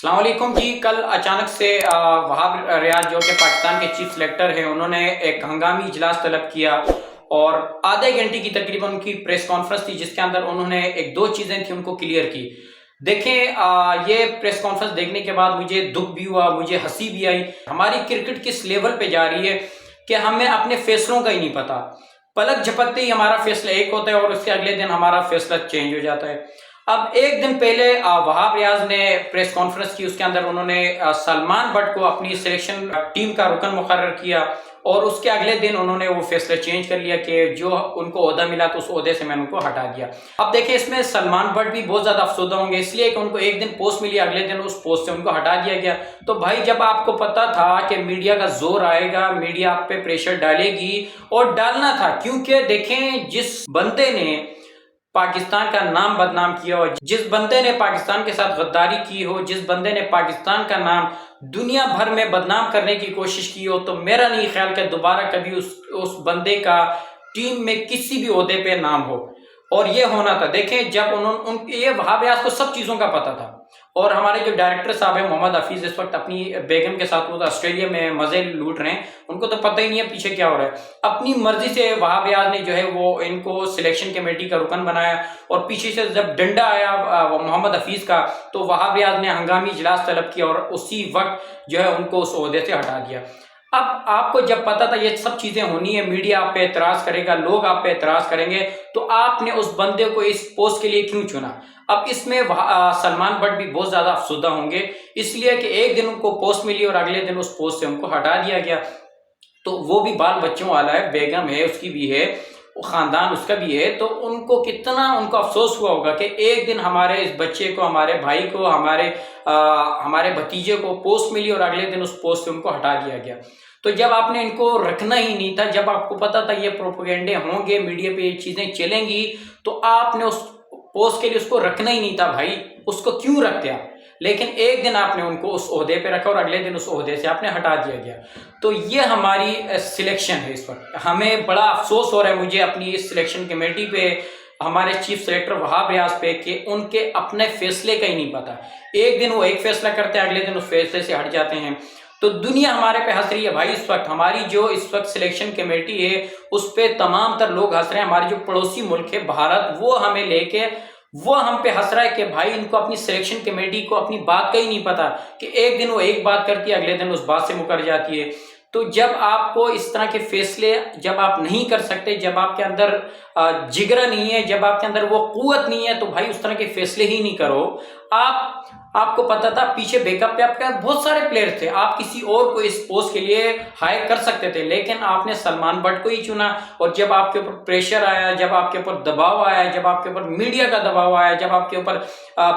السلام علیکم جی۔ کل اچانک سے وہاب ریاض جو کہ پاکستان کے چیف سلیکٹر ہیں، انہوں نے ایک ہنگامی اجلاس طلب کیا اور آدھے گھنٹے کی تقریباً ان کی پریس کانفرنس تھی، جس کے اندر انہوں نے ایک دو چیزیں تھیں ان کو کلیئر کی۔ دیکھیں، یہ پریس کانفرنس دیکھنے کے بعد مجھے دکھ بھی ہوا، مجھے ہنسی بھی آئی۔ ہماری کرکٹ کس لیول پہ جا رہی ہے کہ ہمیں اپنے فیصلوں کا ہی نہیں پتا۔ پلک جھپکتے ہی ہمارا فیصلہ ایک ہوتا ہے اور اس کے اگلے دن ہمارا فیصلہ چینج ہو جاتا ہے۔ اب ایک دن پہلے وہاب ریاض نے پریس کانفرنس کی، اس کے اندر انہوں نے سلمان بٹ کو اپنی سلیکشن ٹیم کا رکن مقرر کیا اور اس کے اگلے دن انہوں نے وہ فیصلہ چینج کر لیا کہ جو ان کو عہدہ ملا تو اس عہدے سے میں ان کو ہٹا دیا۔ اب دیکھیں، اس میں سلمان بٹ بھی بہت زیادہ افسردہ ہوں گے، اس لیے کہ ان کو ایک دن پوسٹ ملی، اگلے دن اس پوسٹ سے ان کو ہٹا دیا گیا۔ تو بھائی، جب آپ کو پتا تھا کہ میڈیا کا زور آئے گا، میڈیا آپ پہ پریشر ڈالے گی، اور ڈالنا تھا، کیونکہ دیکھیں جس بندے نے پاکستان کا نام بدنام کیا ہو، جس بندے نے پاکستان کے ساتھ غداری کی ہو، جس بندے نے پاکستان کا نام دنیا بھر میں بدنام کرنے کی کوشش کی ہو، تو میرا نہیں خیال کہ دوبارہ کبھی اس بندے کا ٹیم میں کسی بھی عہدے پہ نام ہو۔ اور یہ ہونا تھا۔ دیکھیں، جب یہ وہاب ریاض کو سب چیزوں کا پتا تھا، اور ہمارے جو ڈائریکٹر صاحب ہیں محمد حفیظ، اس وقت اپنی بیگم کے ساتھ وہ آسٹریلیا میں مزے لوٹ رہے ہیں، ان کو تو پتہ ہی نہیں ہے پیچھے کیا ہو رہا ہے۔ اپنی مرضی سے وہاب ریاض نے جو ہے وہ ان کو سلیکشن کمیٹی کا رکن بنایا، اور پیچھے سے جب ڈنڈا آیا محمد حفیظ کا، تو وہاب ریاض نے ہنگامی اجلاس طلب کیا اور اسی وقت جو ہے ان کو اس عہدے سے ہٹا دیا۔ اب آپ کو جب پتا تھا یہ سب چیزیں ہونی ہے، میڈیا آپ پہ اعتراض کرے گا، لوگ آپ پہ اعتراض کریں گے، تو آپ نے اس بندے کو اس پوسٹ کے لیے کیوں چنا؟ اب اس میں سلمان بٹ بھی بہت زیادہ افسردہ ہوں گے، اس لیے کہ ایک دن ان کو پوسٹ ملی اور اگلے دن اس پوسٹ سے ان کو ہٹا دیا گیا۔ تو وہ بھی بال بچوں والا ہے، بیگم ہے، اس کی بھی ہے، خاندان اس کا بھی ہے، تو ان کو کتنا ان کو افسوس ہوا ہوگا کہ ایک دن ہمارے اس بچے کو، ہمارے بھائی کو، ہمارے بھتیجے کو پوسٹ ملی اور اگلے دن اس پوسٹ سے ان کو ہٹا دیا گیا۔ تو جب آپ نے ان کو رکھنا ہی نہیں تھا، جب آپ کو پتا تھا یہ پروپیگنڈے ہوں گے، میڈیا پہ یہ چیزیں چلیں گی، تو آپ نے اس پوسٹ کے لیے اس کو رکھنا ہی نہیں تھا بھائی، اس کو کیوں رکھتے آپ؟ لیکن ایک دن آپ نے ان کو اس عہدے پہ رکھا اور اگلے دن اس عہدے سے آپ نے ہٹا دیا گیا۔ تو یہ ہماری سلیکشن ہے۔ اس وقت ہمیں بڑا افسوس ہو رہا ہے مجھے اپنی اس سلیکشن کمیٹی پہ، ہمارے چیف سلیکٹر وہاب ریاض پہ، کہ ان کے اپنے فیصلے کا ہی نہیں پتا۔ ایک دن وہ ایک فیصلہ کرتے ہیں، اگلے دن اس فیصلے سے ہٹ جاتے ہیں۔ تو دنیا ہمارے پہ ہنس رہی ہے بھائی اس وقت، ہماری جو اس وقت سلیکشن کمیٹی ہے اس پہ تمام تر لوگ ہنس رہے ہیں۔ ہمارے جو پڑوسی ملک ہے بھارت، وہ ہمیں لے کے وہ ہم پہ ہنس رہا ہے کہ بھائی ان کو اپنی سلیکشن کمیٹی کو اپنی بات کا ہی نہیں پتا، کہ ایک دن وہ ایک بات کرتی ہے، اگلے دن اس بات سے مکر جاتی ہے۔ تو جب آپ کو اس طرح کے فیصلے جب آپ نہیں کر سکتے، جب آپ کے اندر جگرا نہیں ہے، جب آپ کے اندر وہ قوت نہیں ہے، تو بھائی اس طرح کے فیصلے ہی نہیں کرو۔ آپ کو پتا تھا پیچھے بیک اپ پہ آپ کے بہت سارے پلیئر تھے، آپ کسی اور کو اس پوسٹ کے لیے ہائر کر سکتے تھے، لیکن آپ نے سلمان بٹ کو ہی چنا۔ اور جب آپ کے اوپر پریشر آیا، جب آپ کے اوپر دباؤ آیا، جب آپ کے اوپر میڈیا کا دباؤ آیا، جب آپ کے اوپر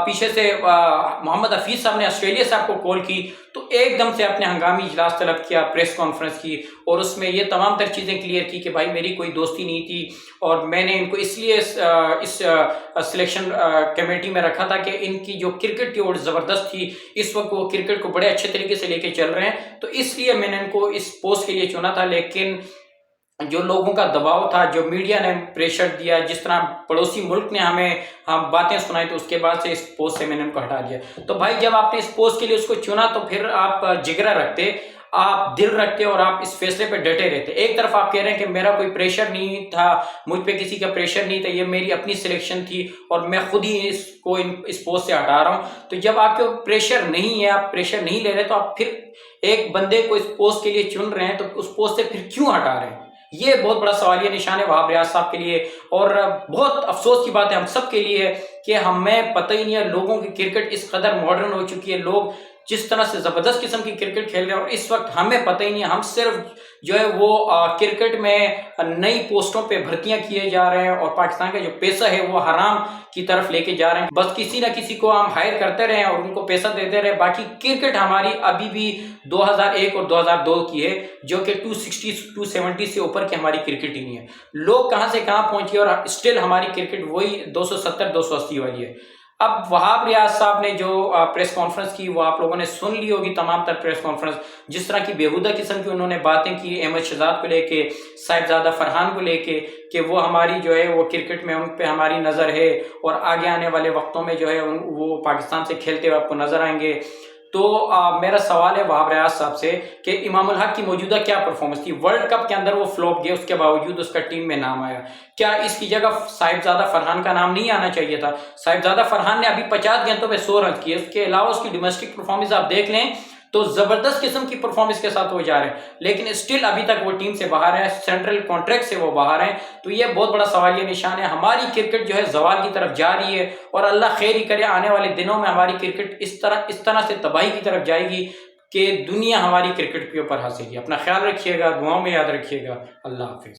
پیچھے سے محمد حفیظ صاحب نے آسٹریلیا سے آپ کو کال کی، تو ایک دم سے آپ نے ہنگامی اجلاس طلب کیا، پریس کانفرنس کی، اور اس میں یہ تمام تر چیزیں کلیئر کی کہ بھائی میری کوئی دوستی نہیں تھی، اور میں نے ان کو اس لیے اس سلیکشن کمیٹی میں رکھا تھا کہ ان کی جو کرکٹ کی اور زبردست تھی، اس وقت وہ کرکٹ کو بڑے اچھے طریقے سے لے کے چل رہے ہیں، تو اس لیے میں نے ان کو اس پوسٹ کے لیے چنا تھا۔ لیکن جو لوگوں کا دباؤ تھا، جو میڈیا نے پریشر دیا، جس طرح پڑوسی ملک نے ہمیں باتیں سنائی، تو اس کے بعد سے اس پوسٹ سے میں نے ان کو ہٹا دیا۔ تو بھائی جب آپ نے اس پوسٹ کے لیے اس کو چنا، تو پھر آپ جگرا رکھتے، آپ دل رکھتے، اور آپ اس فیصلے پہ ڈٹے رہتے۔ ایک طرف آپ کہہ رہے ہیں کہ میرا کوئی پریشر نہیں تھا، مجھ پہ کسی کا پریشر نہیں تھا، یہ میری اپنی سلیکشن تھی اور میں خود ہی اس پوسٹ سے ہٹا رہا ہوں۔ تو جب آپ کے پریشر نہیں ہے، آپ پریشر نہیں لے رہے، تو آپ پھر ایک بندے کو اس پوسٹ کے لیے چن رہے ہیں، تو اس پوسٹ سے پھر کیوں ہٹا رہے ہیں؟ یہ بہت بڑا سوالیہ نشان ہے وہاب ریاض صاحب کے لیے، اور بہت افسوس کی بات ہے ہم سب کے لیے کہ ہمیں پتہ ہی نہیں ہے، لوگوں کی کرکٹ اس قدر ماڈرن ہو چکی ہے، لوگ جس طرح سے زبردست قسم کی کرکٹ کھیل رہے ہیں، اور اس وقت ہمیں پتہ ہی نہیں ہے، ہم صرف جو ہے وہ کرکٹ میں نئی پوسٹوں پہ بھرتیاں کیے جا رہے ہیں، اور پاکستان کا جو پیسہ ہے وہ حرام کی طرف لے کے جا رہے ہیں۔ بس کسی نہ کسی کو ہم ہائر کرتے رہے اور ان کو پیسہ دیتے رہے، باقی کرکٹ ہماری ابھی بھی 2001 اور 2002 کی ہے، جو کہ 260 270 سے اوپر کی ہماری کرکٹ ہی نہیں ہے۔ لوگ کہاں سے کہاں پہنچے، اور اسٹل ہماری کرکٹ وہی 270 280 والی ہے۔ اب وہاب ریاض صاحب نے جو پریس کانفرنس کی، وہ آپ لوگوں نے سن لی ہوگی تمام تر پریس کانفرنس، جس طرح کی بیہودہ قسم کی انہوں نے باتیں کی احمد شہزاد کو لے کے، صاحبزادہ فرحان کو لے کے، کہ وہ ہماری جو ہے وہ کرکٹ میں ان پہ ہماری نظر ہے، اور آگے آنے والے وقتوں میں جو ہے وہ پاکستان سے کھیلتے ہوئے آپ کو نظر آئیں گے۔ تو میرا سوال ہے وہاب ریاض صاحب سے کہ امام الحق کی موجودہ کیا پرفارمنس تھی؟ ورلڈ کپ کے اندر وہ فلوپ گیا، اس کے باوجود اس کا ٹیم میں نام آیا، کیا اس کی جگہ صاحبزادہ فرحان کا نام نہیں آنا چاہیے تھا؟ صاحبزادہ فرحان نے ابھی 50 گیندوں پہ 100 رن کیے، اس کے علاوہ اس کی ڈومیسٹک پرفارمنس آپ دیکھ لیں تو زبردست قسم کی پرفارمنس کے ساتھ وہ جا رہے ہیں، لیکن اسٹل ابھی تک وہ ٹیم سے باہر ہیں، سینٹرل کانٹریکٹ سے وہ باہر ہیں۔ تو یہ بہت بڑا سوالیہ نشان ہے، ہماری کرکٹ جو ہے زوال کی طرف جا رہی ہے، اور اللہ خیر ہی کرے آنے والے دنوں میں ہماری کرکٹ اس طرح سے تباہی کی طرف جائے گی کہ دنیا ہماری کرکٹ کے اوپر ہنسے گی۔ اپنا خیال رکھیے گا، دعاؤں میں یاد رکھیے گا، اللہ حافظ۔